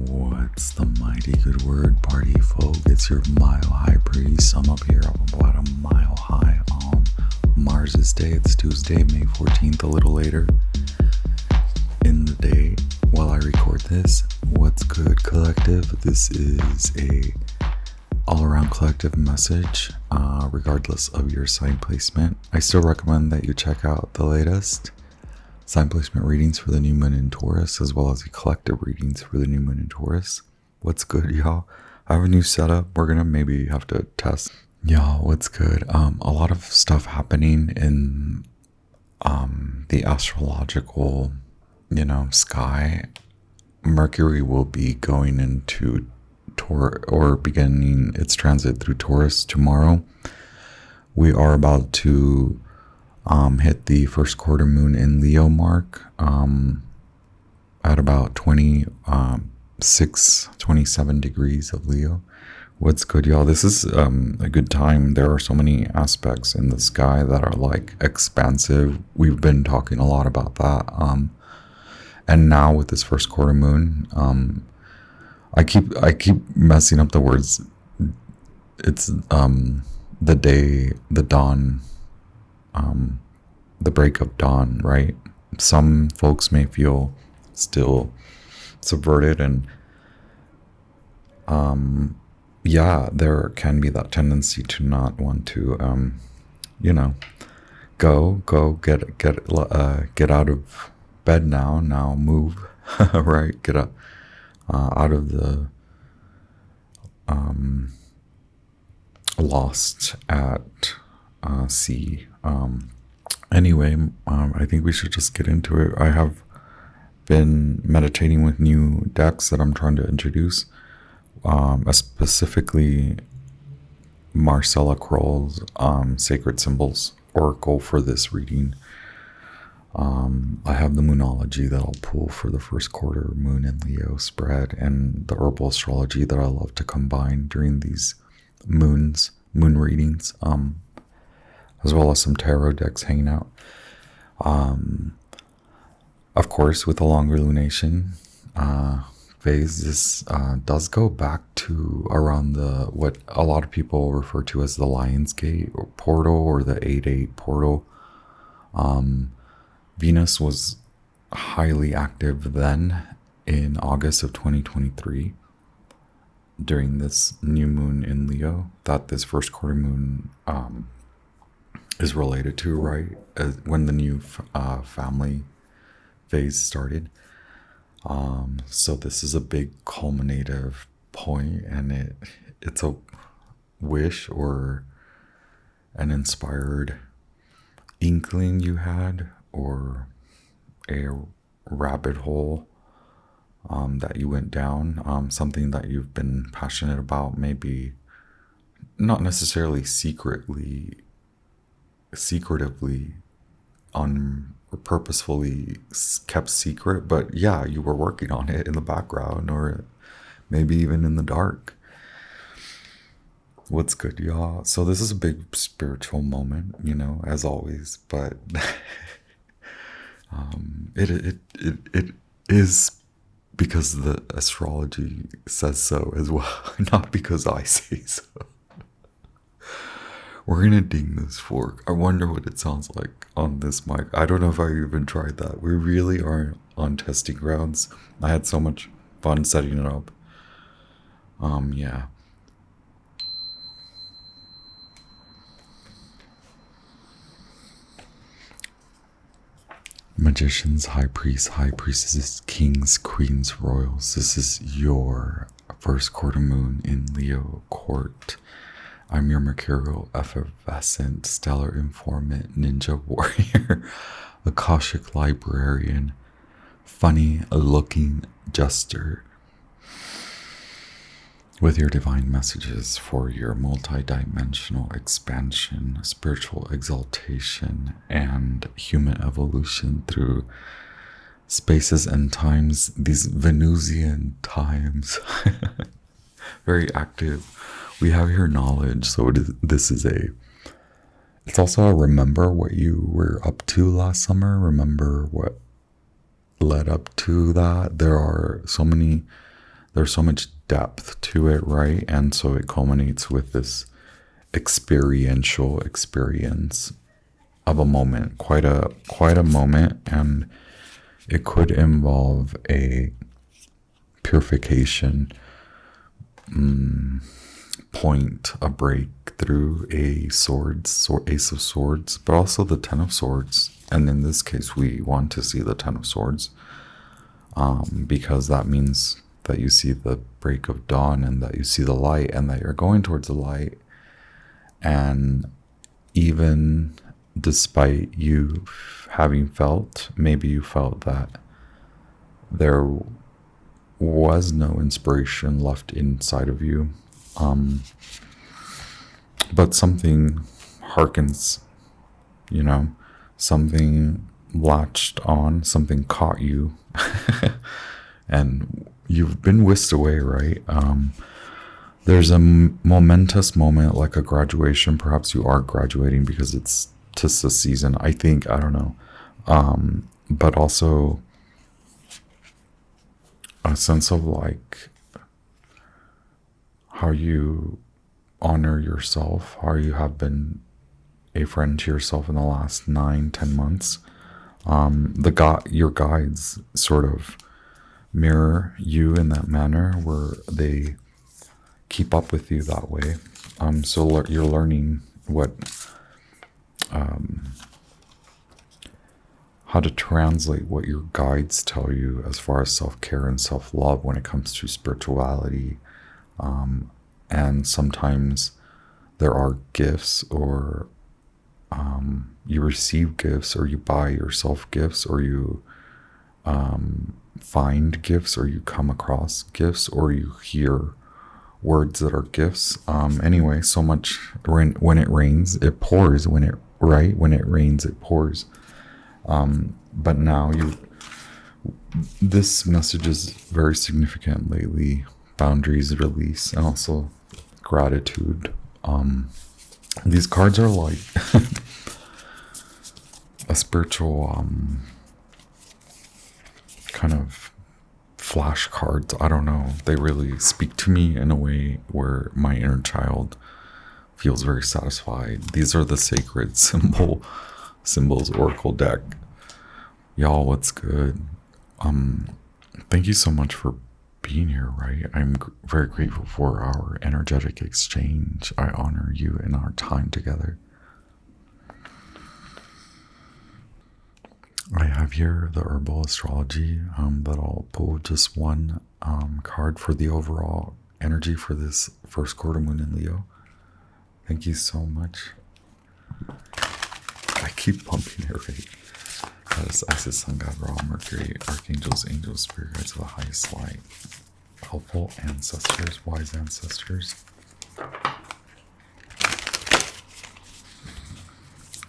What's the mighty good word, party folk? It's your mile high priest. I'm up here about a mile high on Mars's day. It's Tuesday, May 14th, a little later in the day while I record this. What's good, collective? This is a all-around collective message, regardless of your sign placement. I still recommend that you check out the latest sign placement readings for the new moon in Taurus, as well as the collective readings for the new moon in Taurus. What's good, y'all? I have a new setup. We're gonna maybe have to test. Y'all, what's good? A lot of stuff happening in the astrological, sky. Mercury will be going into Taurus, or beginning its transit through Taurus tomorrow. We are about to hit the first quarter moon in Leo mark at about 27 degrees of Leo. What's good, y'all? This is a good time. There are so many aspects in the sky that are like expansive. We've been talking a lot about that. And now with this first quarter moon, I keep messing up the words. It's the day, the dawn, the break of dawn, right? Some folks may feel still subverted, and there can be that tendency to not want to get out of bed now move right, get up out of the lost at sea. Anyway, I think we should just get into it. I have been meditating with new decks that I'm trying to introduce, specifically Marcella Kroll's Sacred Symbols Oracle for this reading. I have the Moonology that I'll pull for the first quarter moon and Leo spread, and the Herbal Astrology that I love to combine during these moon readings, as well as some tarot decks hanging out. Of course, with the longer lunation phase, this does go back to around what a lot of people refer to as the Lion's Gate or portal, or the 8-8 portal. Venus was highly active then in August of 2023 during this new moon in Leo that this first quarter moon is related to, right? When the new family phase started. So this is a big culminative point, and it's a wish or an inspired inkling you had, or a rabbit hole that you went down, something that you've been passionate about, maybe not necessarily secretively or purposefully kept secret, but yeah, you were working on it in the background, or maybe even in the dark. What's good, y'all? So this is a big spiritual moment, as always, but it is because the astrology says so as well, not because I say so. We're gonna ding this fork. I wonder what it sounds like on this mic. I don't know if I even tried that. We really are on testing grounds. I had so much fun setting it up. Yeah. Magicians, high priests, high priestesses, kings, queens, royals. This is your first quarter moon in Leo court. I'm your mercurial, effervescent, stellar informant, ninja warrior, Akashic librarian, funny looking jester, with your divine messages for your multi-dimensional expansion, spiritual exaltation, and human evolution through spaces and times, these Venusian times. Very active. We have your knowledge, so it's also a remember what you were up to last summer, remember what led up to that. There are so many there's so much depth to it, right? And so it culminates with this experiential experience of a moment, quite a moment, and it could involve a purification point, a breakthrough, ace of swords, but also the 10 of swords. And in this case, we want to see the 10 of swords, because that means that you see the break of dawn and that you see the light and that you're going towards the light. And even despite you having felt, maybe you felt that there was no inspiration left inside of you, but something harkens, something latched on, something caught you, and you've been whisked away, right? There's a momentous moment, like a graduation. Perhaps you are graduating because it's just the season, I think. I don't know. But also a sense of like how you honor yourself, how you have been a friend to yourself in the last 9-10 months. Your guides sort of mirror you in that manner, where they keep up with you that way. So you're learning how to translate what your guides tell you as far as self-care and self-love when it comes to spirituality. And sometimes there are gifts, or you receive gifts, or you buy yourself gifts, or you find gifts, or you come across gifts, or you hear words that are gifts. Anyway, so much. When it rains, it pours. When it rains, it pours. But now this message is very significant lately. Boundaries, release, and also gratitude. These cards are like a spiritual kind of flashcards. I don't know. They really speak to me in a way where my inner child feels very satisfied. These are the sacred symbols oracle deck. Y'all, what's good? Thank you so much for being here, right? I'm very grateful for our energetic exchange. I honor you in our time together. I have here the Herbal Astrology, that I'll pull just one card for the overall energy for this first quarter moon in Leo. Thank you so much. I keep pumping it, right? Goddess, Isis, Sun God, Ra, Mercury, Archangels, Angels, Spirit Guides of the highest light, helpful ancestors, wise ancestors.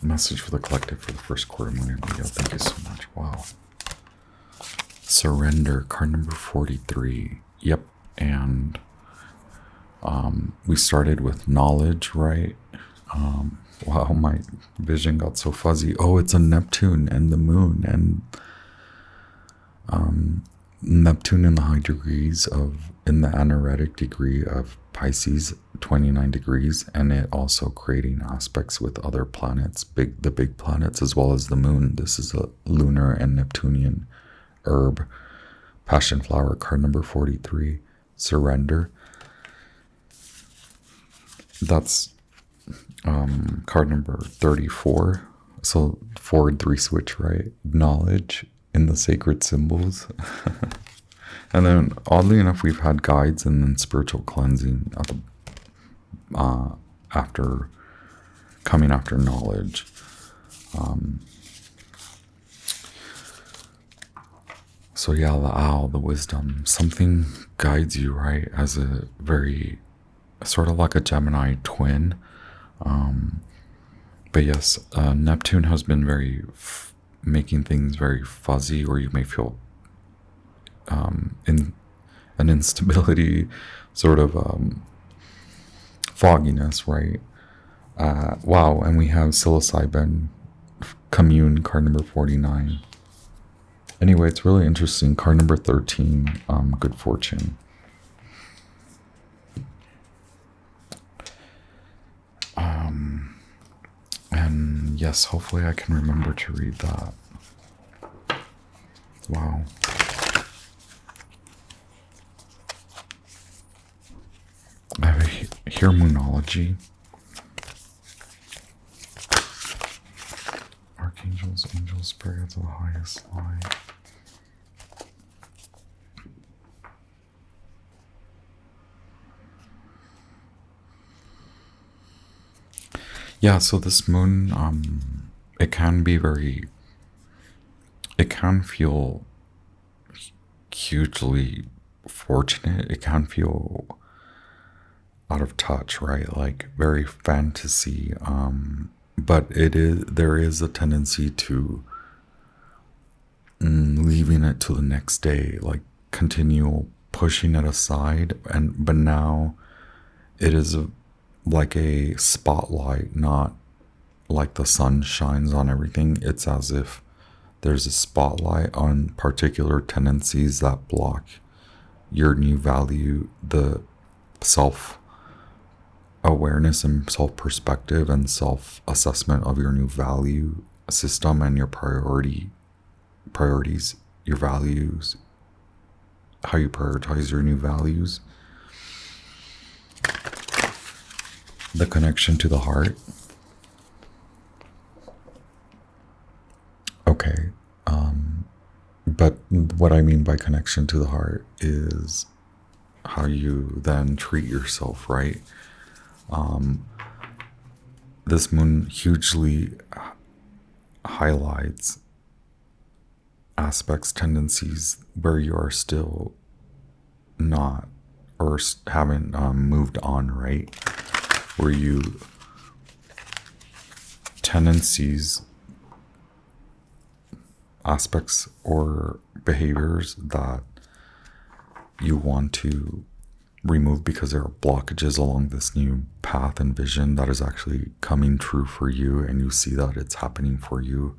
Message for the collective for the first quarter moon in Leo. Thank you so much. Wow. Surrender, card number 43. Yep. And we started with knowledge, right? Wow, my vision got so fuzzy. Oh, it's a Neptune and the moon, and Neptune in the high degrees in the anaretic degree of Pisces, 29 degrees, and it also creating aspects with other planets, the big planets, as well as the moon. This is a lunar and Neptunian herb. Passion flower, card number 43. Surrender. That's card number 34. So forward 3 switch, right? Knowledge in the sacred symbols. And then oddly enough, we've had guides and then spiritual cleansing at after knowledge. So yeah, the owl, the wisdom, something guides you, right? As a very sort of like a Gemini twin. But yes, Neptune has been very making things very fuzzy, or you may feel in an instability, sort of fogginess, right? Wow, and we have psilocybin commune, card number 49. Anyway, it's really interesting. Card number 13, good fortune. Yes, hopefully I can remember to read that. Wow. I have here Moonology. Archangels, angels, spirits of the highest light. Yeah, so this moon, it can be it can feel hugely fortunate. It can feel out of touch, right? Like very fantasy. But there is a tendency to leaving it to the next day, like continue pushing it aside. But now it is like a spotlight, not like the sun shines on everything. It's as if there's a spotlight on particular tendencies that block your new value, the self awareness and self perspective and self assessment of your new value system and your priorities, your values, how you prioritize your new values. The connection to the heart. Okay. But what I mean by connection to the heart is how you then treat yourself, right? This moon hugely highlights aspects, tendencies where you are still not or haven't moved on, right? Where you tendencies, aspects, or behaviors that you want to remove because there are blockages along this new path and vision that is actually coming true for you, and you see that it's happening for you,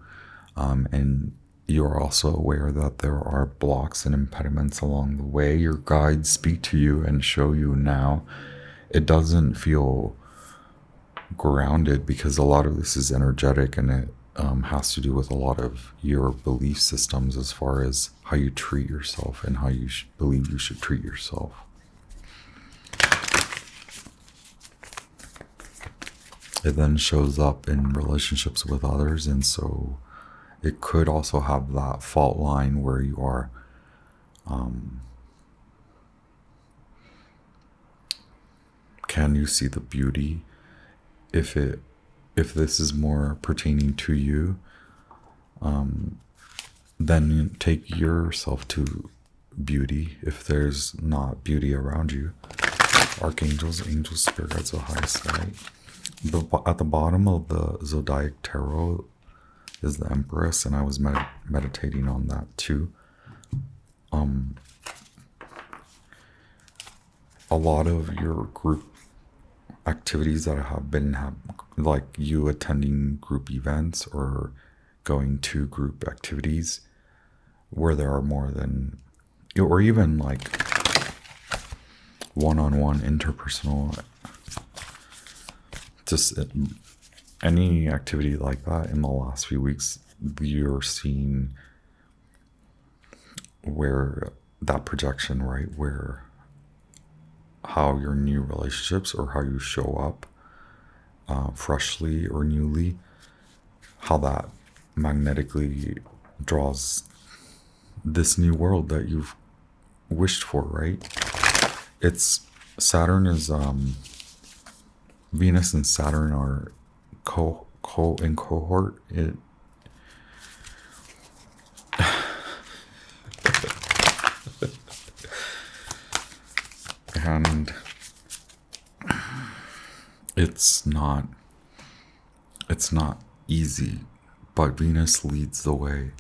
and you are also aware that there are blocks and impediments along the way. Your guides speak to you and show you now. It doesn't feel grounded because a lot of this is energetic, and it has to do with a lot of your belief systems as far as how you treat yourself and how you believe you should treat yourself. It then shows up in relationships with others, and so it could also have that fault line where you are can you see the beauty? If this is more pertaining to you, then take yourself to beauty. If there's not beauty around you, archangels, angels, spirits, the highest light. At the bottom of the Zodiac tarot is the Empress, and I was meditating on that too. A lot of your group activities that have been like you attending group events or going to group activities where there are more than, or even like one-on-one interpersonal, just any activity like that in the last few weeks, you're seeing where that projection, right, where how your new relationships or how you show up freshly or newly, how that magnetically draws this new world that you've wished for, right? It's Saturn is Venus and Saturn are in cohort. And it's not easy, but Venus leads the way.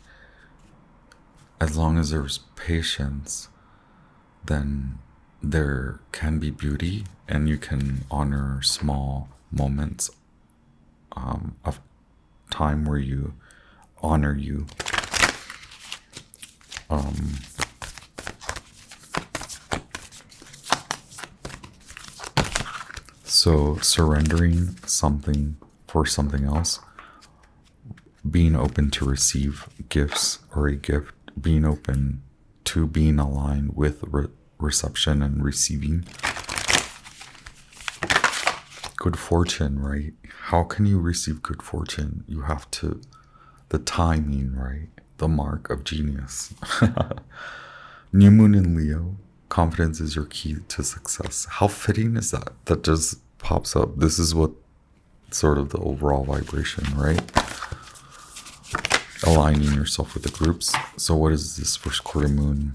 As long as there's patience, then there can be beauty, and you can honor small moments of time where you honor you. So surrendering something for something else, being open to receive gifts or a gift, being open to being aligned with reception and receiving. Good fortune, right? How can you receive good fortune? You have to, the timing, right? The mark of genius. New moon in Leo. Confidence is your key to success. How fitting is that? That just pops up. This is what sort of the overall vibration, right? Aligning yourself with the groups. So what is this first quarter moon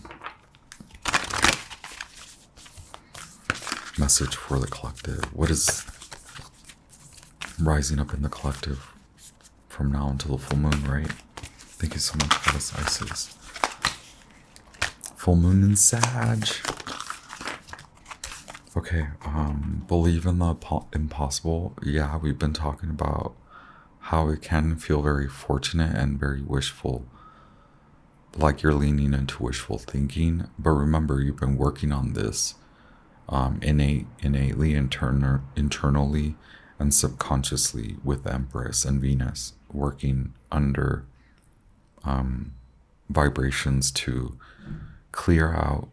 message for the collective? What is rising up in the collective from now until the full moon, right? Thank you so much for this, Isis. Full moon in Sag. Okay, believe in the impossible. Yeah, we've been talking about how it can feel very fortunate and very wishful, like you're leaning into wishful thinking. But remember, you've been working on this innately, internally, and subconsciously with Empress and Venus, working under vibrations to clear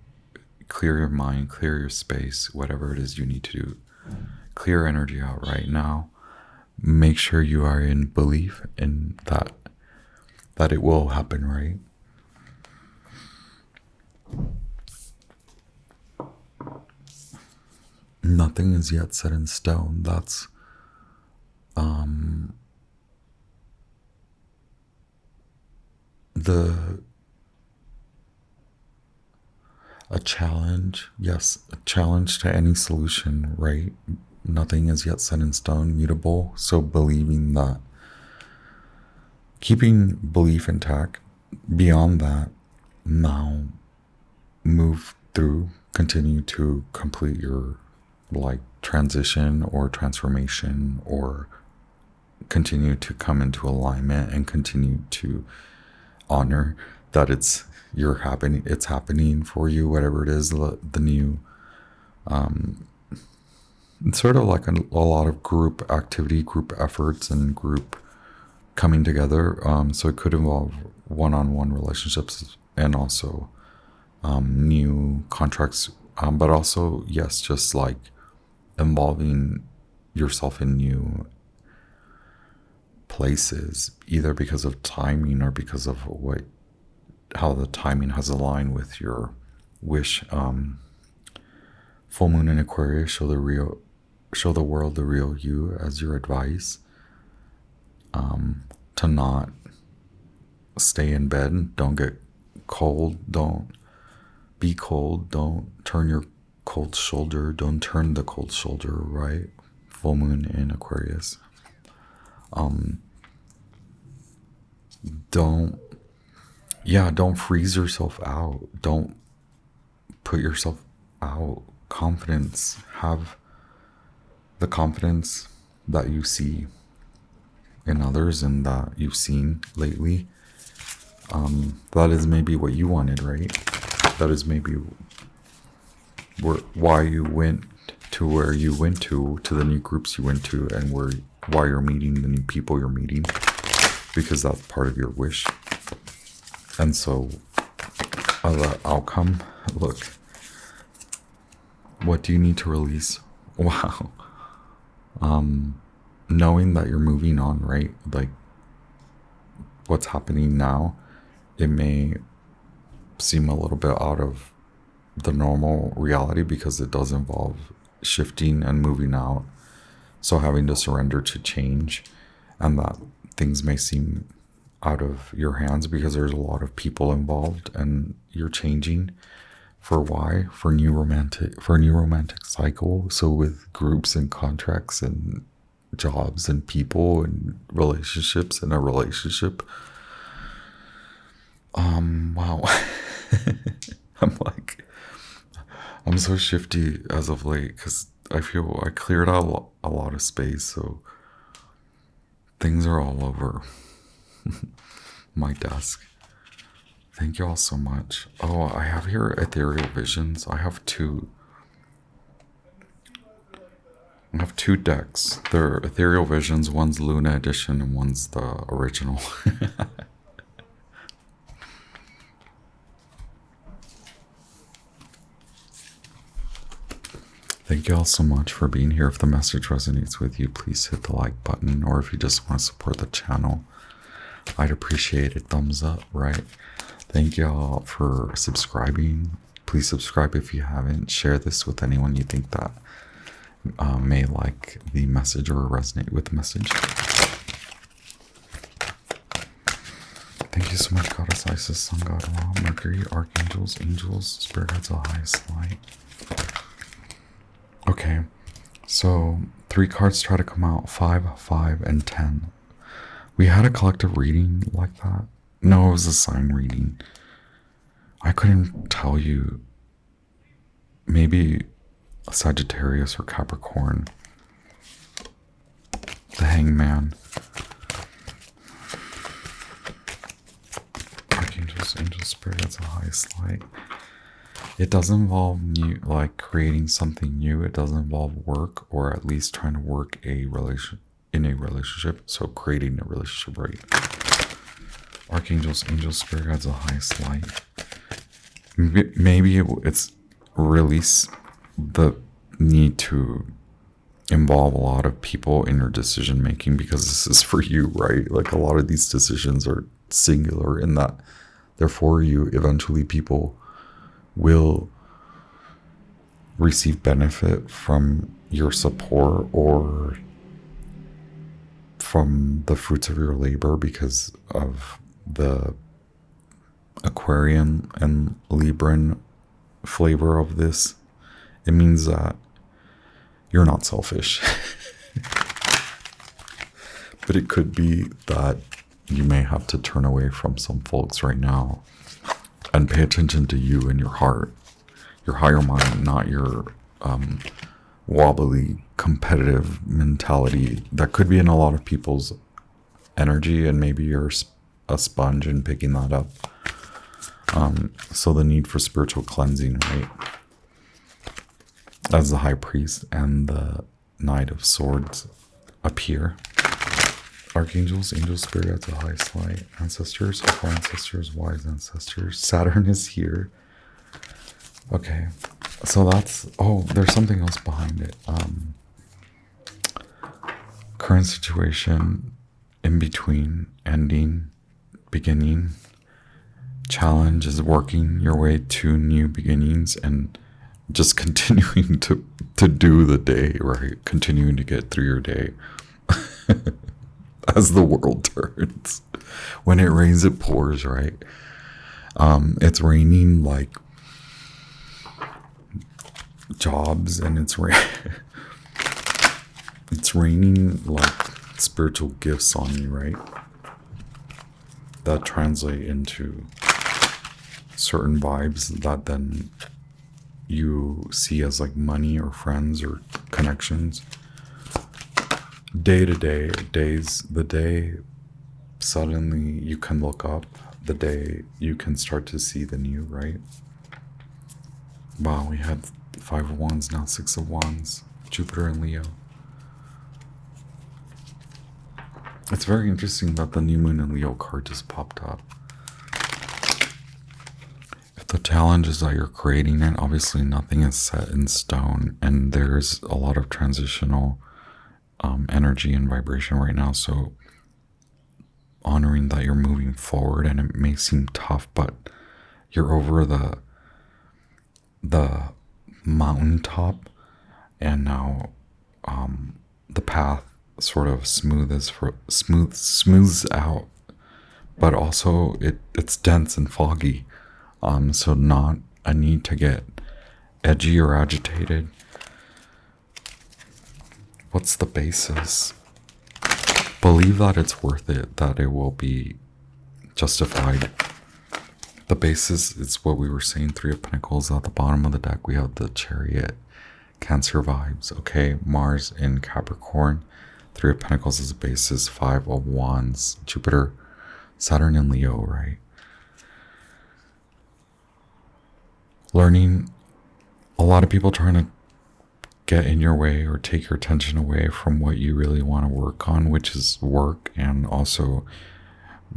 your mind, clear your space, whatever it is you need to do. Clear energy out right now. Make sure you are in belief in that it will happen, right? Nothing is yet set in stone. That's a challenge. Yes, a challenge to any solution, right? Nothing is yet set in stone, mutable. So believing that, keeping belief intact. Beyond that, now move through, continue to complete your transition or transformation, or continue to come into alignment and continue to honor that it's happening for you, whatever it is, the new it's sort of like a lot of group activity, group efforts, and group coming together. So it could involve one-on-one relationships and also new contracts, but also, yes, just like involving yourself in new places, either because of timing or because of how the timing has aligned with your wish. Full moon in Aquarius, show the world the real you as your advice. To not stay in bed. Don't get cold. Don't be cold. Don't turn your cold shoulder. Don't turn the cold shoulder, right? Full moon in Aquarius. Don't freeze yourself out. Don't put yourself out. Confidence. Have the confidence that you see in others and that you've seen lately. That is maybe what you wanted, right? That is maybe why you went to where you went to the new groups you went to, and why you're meeting the new people you're meeting, because that's part of your wish. And so the outcome, look, what do you need to release? Wow. Knowing that you're moving on, right? Like what's happening now, it may seem a little bit out of the normal reality because it does involve shifting and moving out. So having to surrender to change, and that things may seem out of your hands because there's a lot of people involved and you're changing. For why? For a new romantic cycle. So with groups and contracts and jobs and people and relationships and a relationship. Wow. I'm so shifty as of late because I feel I cleared out a lot of space, so things are all over my desk. Thank you all so much. Oh, I have here Ethereal Visions. I have two. I have two decks. They're Ethereal Visions. One's Luna Edition and one's the original. Thank you all so much for being here. If the message resonates with you, please hit the like button. Or if you just want to support the channel, I'd appreciate a thumbs up, right? Thank you all for subscribing. Please subscribe if you haven't. Share this with anyone you think that may like the message or resonate with the message. Thank you so much, Goddess Isis, Sun God Ra, Mercury, Archangels, Angels, Spirit Guides of the highest light. Okay, so 3 cards try to come out, 5, 5, and 10. We had a collective reading like that. No, it was a sign reading. I couldn't tell you. Maybe Sagittarius or Capricorn. The Hangman. Archangels, Angels, Spirit, that's the highest light. It does involve new, like creating something new. It does involve work, or at least trying to work in a relationship. So creating a relationship, right? Archangels, Angels, Spirit Guides, the highest light. Maybe it's release the need to involve a lot of people in your decision making, because this is for you, right? Like a lot of these decisions are singular in that they're for you. Eventually people will receive benefit from your support or from the fruits of your labor because of the Aquarian and Libran flavor of this. It means that you're not selfish. But it could be that you may have to turn away from some folks right now and pay attention to you and your heart, your higher mind, not your wobbly competitive mentality that could be in a lot of people's energy, and maybe you're a sponge and picking that up. So the need for spiritual cleansing, right? As the High Priest and the Knight of Swords appear. Archangels, Angels, Spirit at the highest light, ancestors, equal ancestors, wise ancestors. Saturn is here. Okay, so that's, oh, there's something else behind it. Current situation, in between, ending, beginning. Challenge is working your way to new beginnings and just continuing to do the day, right? Continuing to get through your day. As the world turns. When it rains, it pours, right? It's raining like jobs, and it's raining like spiritual gifts on you, right? That translate into certain vibes that then you see as like money or friends or connections. Day to day, the day suddenly you can look up, the day you can start to see the new, right? Wow, we had 5 of Wands, now 6 of Wands, Jupiter and Leo. It's very interesting that the new moon and Leo card just popped up. If the challenge is that you're creating it, obviously nothing is set in stone, and there's a lot of transitional energy and vibration right now. So honoring that you're moving forward, and it may seem tough, but you're over the mountaintop, and now the path sort of smooths out, but also it's dense and foggy. So not a need to get edgy or agitated. What's the basis? Believe that it's worth it, that it will be justified. The basis is what we were saying, 3 of Pentacles. At the bottom of the deck, we have the Chariot, Cancer vibes, okay? Mars in Capricorn, 3 of Pentacles is the basis, 5 of Wands, Jupiter, Saturn in Leo, right? Learning, a lot of people trying to get in your way or take your attention away from what you really want to work on, which is work and also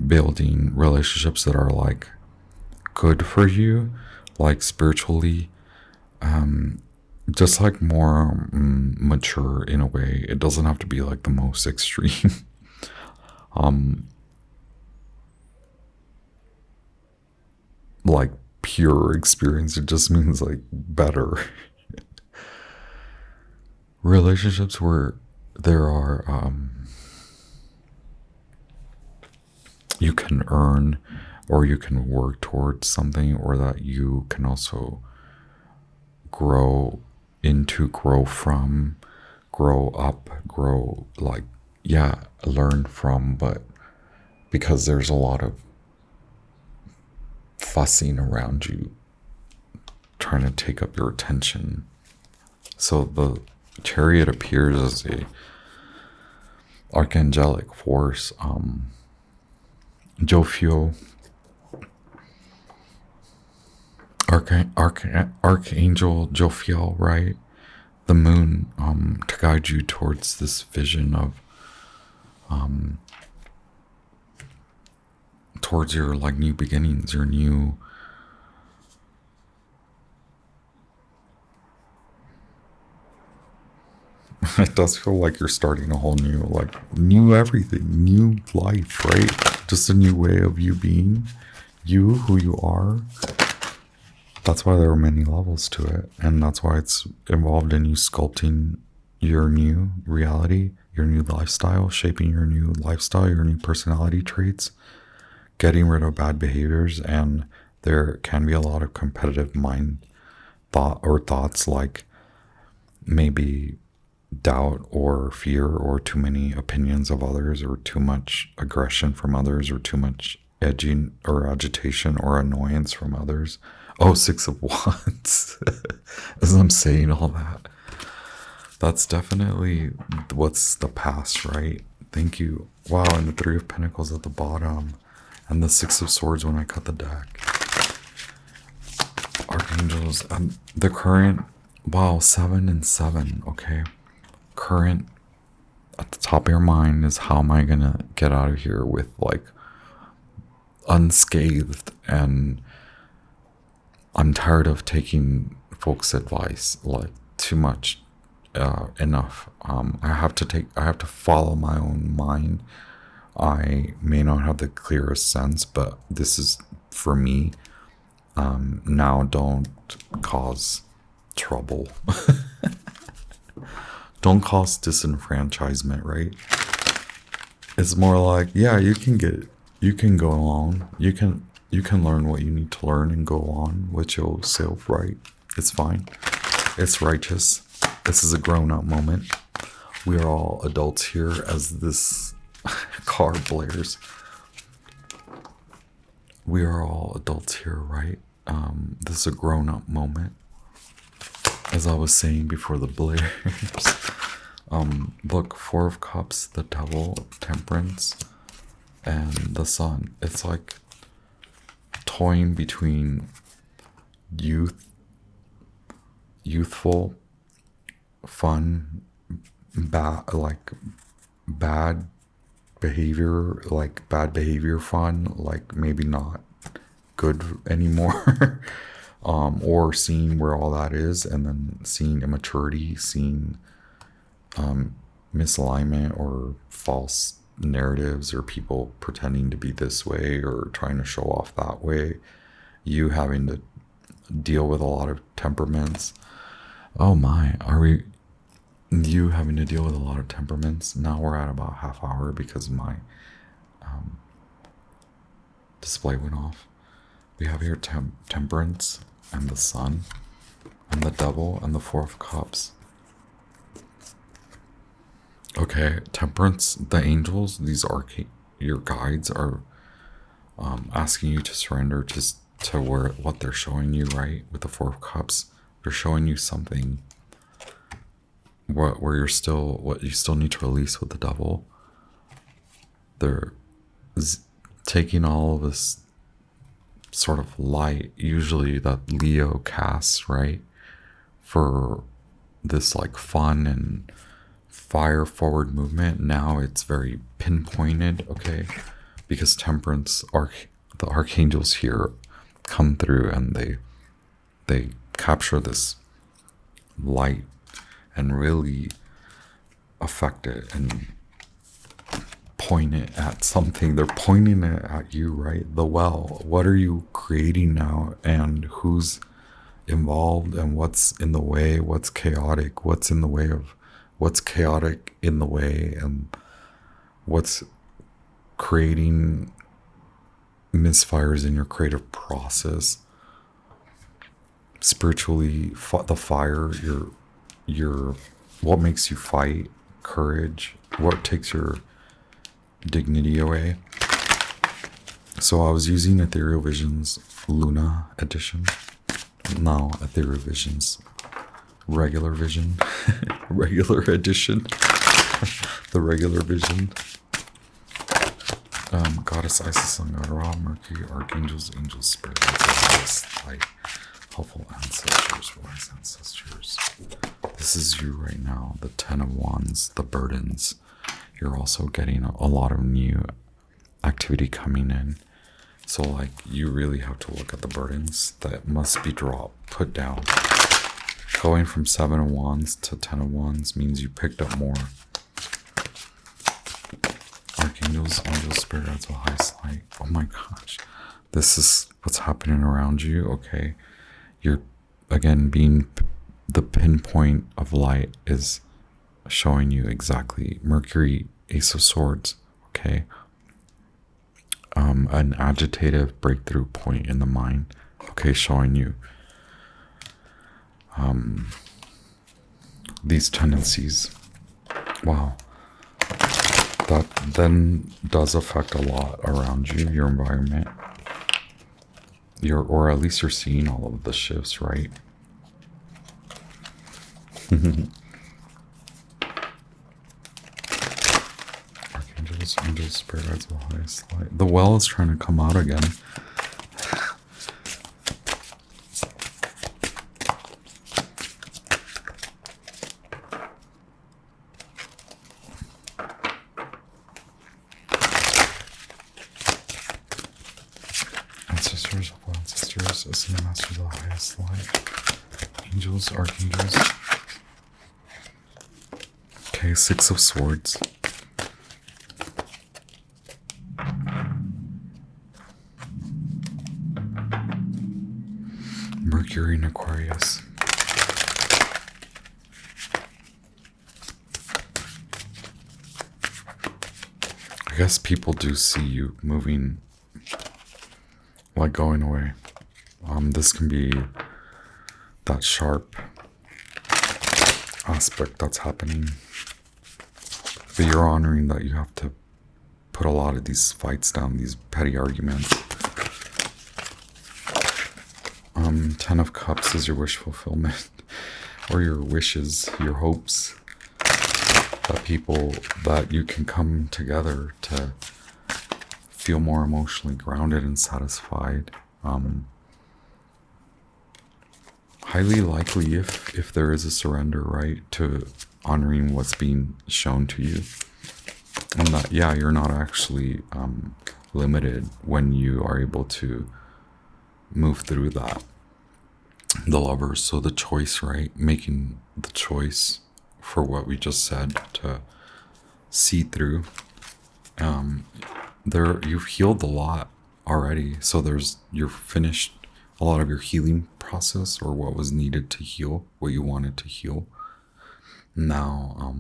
building relationships that are like good for you, like spiritually, just like more mature in a way. It doesn't have to be like the most extreme. Like pure experience. It just means like better. Relationships where there are you can earn or you can work towards something, or that you can also grow into, grow from, grow up, grow, like, yeah, learn from. But because there's a lot of fussing around you trying to take up your attention. So the Chariot appears as a archangelic force, Jophiel, Archangel Jophiel, right? The moon, to guide you towards this vision of, towards your like new beginnings, your new, it does feel like you're starting a whole new, like new everything, new life, right? Just a new way of you being, you, who you are. That's why there are many levels to it. And that's why it's involved in you sculpting your new reality, your new lifestyle, shaping your new lifestyle, your new personality traits, getting rid of bad behaviors. And there can be a lot of competitive thoughts like maybe doubt or fear or too many opinions of others or too much aggression from others or too much edging or agitation or annoyance from others. Oh, 6 of Wands. As I'm saying all that, that's definitely what's the past, right? Thank you. Wow, and the 3 of Pentacles at the bottom and the 6 of Swords when I cut the deck. Archangels, the current, wow, 7 and 7, okay? Current at the top of your mind is, how am I gonna get out of here with like unscathed, and I'm tired of taking folks' advice, like too much, enough. I have to follow my own mind. I may not have the clearest sense, but this is for me. Now don't cause trouble. Don't cause disenfranchisement, right? It's more like, yeah, you can go on. You can learn what you need to learn and go on with yourself, right? It's fine. It's righteous. This is a grown-up moment. We are all adults here as this card blares. We are all adults here, right? This is a grown-up moment. As I was saying before the blares. Look, 4 of Cups, the Devil, Temperance, and the Sun. It's like toying between youthful, fun, bad behavior, like bad behavior fun, like maybe not good anymore. Or seeing where all that is, and then seeing immaturity, seeing misalignment or false narratives, or people pretending to be this way or trying to show off that way. You having to deal with a lot of temperaments. Oh my, you having to deal with a lot of temperaments. Now we're at about half hour because my display went off. We have here Temperance and the Sun and the Devil and the 4 of Cups. Okay, Temperance, the angels, these your guides are asking you to surrender to what they're showing you, right? With the 4 of Cups, they're showing you something what you still need to release with the Devil. They're taking all of this sort of light, usually that Leo casts, right, for this like fun and fire forward movement. Now it's very pinpointed, okay? Because temperance, the archangels here come through and they capture this light and really affect it and point it at something. They're pointing it at you, right? The well. What are you creating now, and who's involved, and what's in the way, what's chaotic, what's in the way of what's chaotic in the way, and what's creating misfires in your creative process. Spiritually, the fire, your what makes you fight, courage, what takes your dignity away. So I was using Ethereal Visions Lunar edition. Now Ethereal Visions regular vision. Regular edition. The regular vision. Goddess Isis, Sun God Ra, Mercury, Archangels, Angels, Spirits, Light, helpful ancestors, wise ancestors. This is you right now, the Ten of Wands, the burdens. You're also getting a lot of new activity coming in. So like you really have to look at the burdens that must be dropped, put down. Going from 7 of Wands to 10 of Wands means you picked up more. Archangels, angels, spirits, highest light. Oh my gosh. This is what's happening around you, okay? You're, again, being the pinpoint of light is showing you exactly. Mercury, Ace of Swords, okay? An agitative breakthrough point in the mind, okay, showing you these tendencies. Wow. That then does affect a lot around you, your environment. Or at least you're seeing all of the shifts, right? Archangels, angels, spirit guides, the highest light. The well is trying to come out again. Ancestors, ascended masters of the highest light. Angels, archangels. Okay, 6 of Swords. Mercury in Aquarius. I guess people do see you moving, like going away. This can be that sharp aspect that's happening. But you're honoring that you have to put a lot of these fights down, these petty arguments. 10 of Cups is your wish fulfillment, or your wishes, your hopes, that you can come together to feel more emotionally grounded and satisfied. Highly likely if there is a surrender, right, to honoring what's being shown to you. And that, yeah, you're not actually limited when you are able to move through that. The Lovers, so the choice, right? Making the choice for what we just said to see through. You've healed a lot already, so you're finished a lot of your healing process, or what was needed to heal, what you wanted to heal. Now,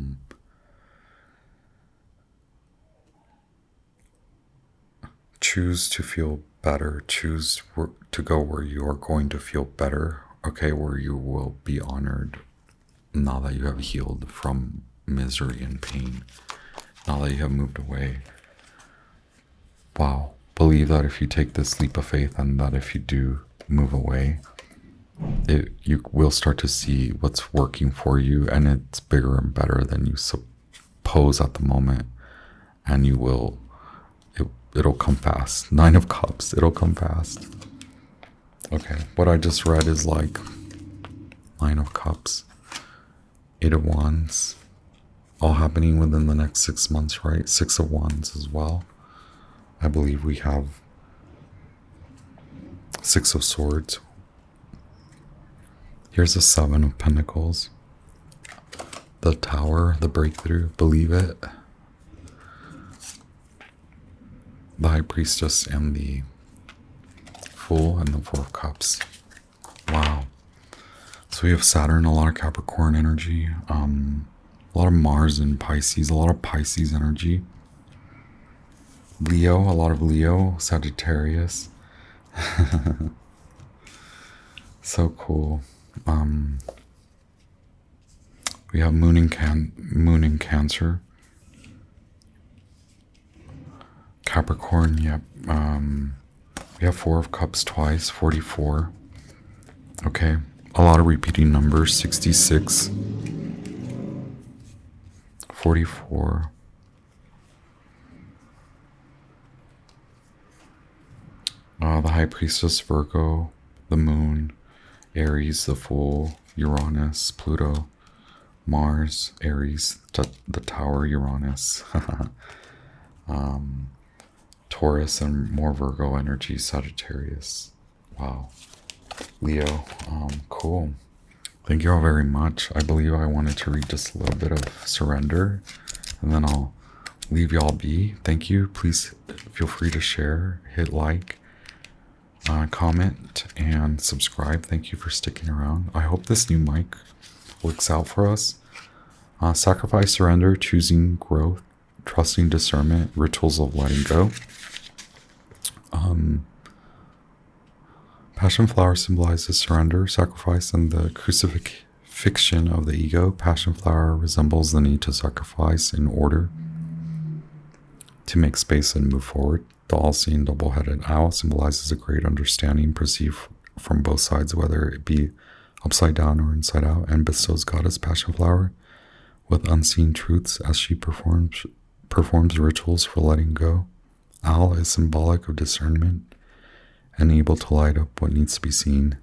choose to feel better, choose to go where you are going to feel better, okay, where you will be honored now that you have healed from misery and pain, now that you have moved away. Wow. Believe that if you take this leap of faith, and that if you do move away, you will start to see what's working for you, and it's bigger and better than you suppose at the moment, and it'll come fast. 9 of Cups, it'll come fast. Okay, what I just read is like 9 of Cups. Eight of Wands. All happening within the next 6 months, right? Six of Wands as well. I believe we have Six of Swords. Here's the Seven of Pentacles. The Tower, the breakthrough, believe it. The High Priestess and the Fool and the Four of Cups. Wow. So we have Saturn, a lot of Capricorn energy, a lot of Mars and Pisces, a lot of Pisces energy. Leo, a lot of Leo, Sagittarius. So cool. We have Moon in Cancer. Capricorn, yep. We have Four of Cups twice, 44. Okay, a lot of repeating numbers, 66, 44. The High Priestess, Virgo, the Moon, Aries, the Fool, Uranus, Pluto, Mars, Aries, the Tower, Uranus, Taurus, and more Virgo energy, Sagittarius. Wow. Leo, cool. Thank you all very much. I believe I wanted to read just a little bit of surrender, and then I'll leave y'all be. Thank you. Please feel free to share, hit like, comment, and subscribe. Thank you for sticking around. I hope this new mic works out for us. Sacrifice, surrender, choosing growth, trusting discernment, rituals of letting go. Passion flower symbolizes surrender, sacrifice, and the crucifixion of the ego. Passion flower resembles the need to sacrifice in order to make space and move forward. The all-seeing double-headed owl symbolizes a great understanding perceived from both sides, whether it be upside down or inside out, and bestows goddess passion flower with unseen truths as she performs rituals for letting go. Owl is symbolic of discernment and able to light up what needs to be seen.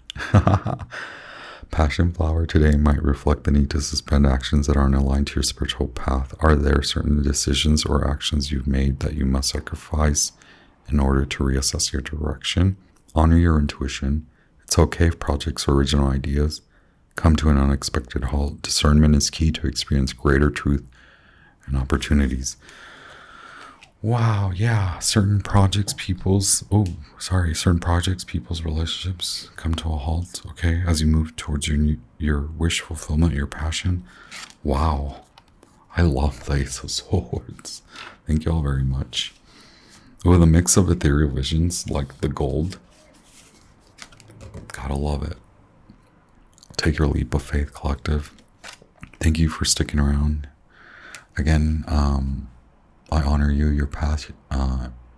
Passion flower today might reflect the need to suspend actions that aren't aligned to your spiritual path. Are there certain decisions or actions you've made that you must sacrifice in order to reassess your direction? Honor your intuition. It's okay if projects or original ideas come to an unexpected halt. Discernment is key to experience greater truth and opportunities. Wow, yeah, certain projects, people's relationships come to a halt, okay, as you move towards your wish fulfillment, your passion. Wow, I love the Ace of Swords. Thank you all very much. With a mix of ethereal visions, like the gold, gotta love it. Take your leap of faith, collective. Thank you for sticking around. Again, I honor you, your path,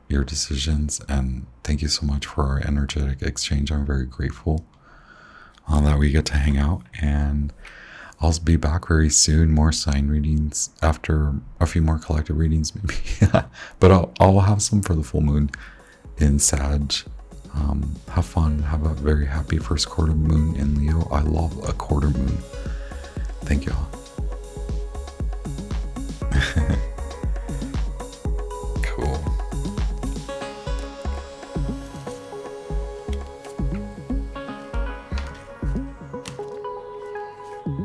your decisions, and thank you so much for our energetic exchange. I'm very grateful that we get to hang out, and I'll be back very soon. More sign readings after a few more collective readings, maybe. But I'll have some for the full moon in Sag. Have fun. Have a very happy first quarter moon in Leo. I love a quarter moon. Thank you all.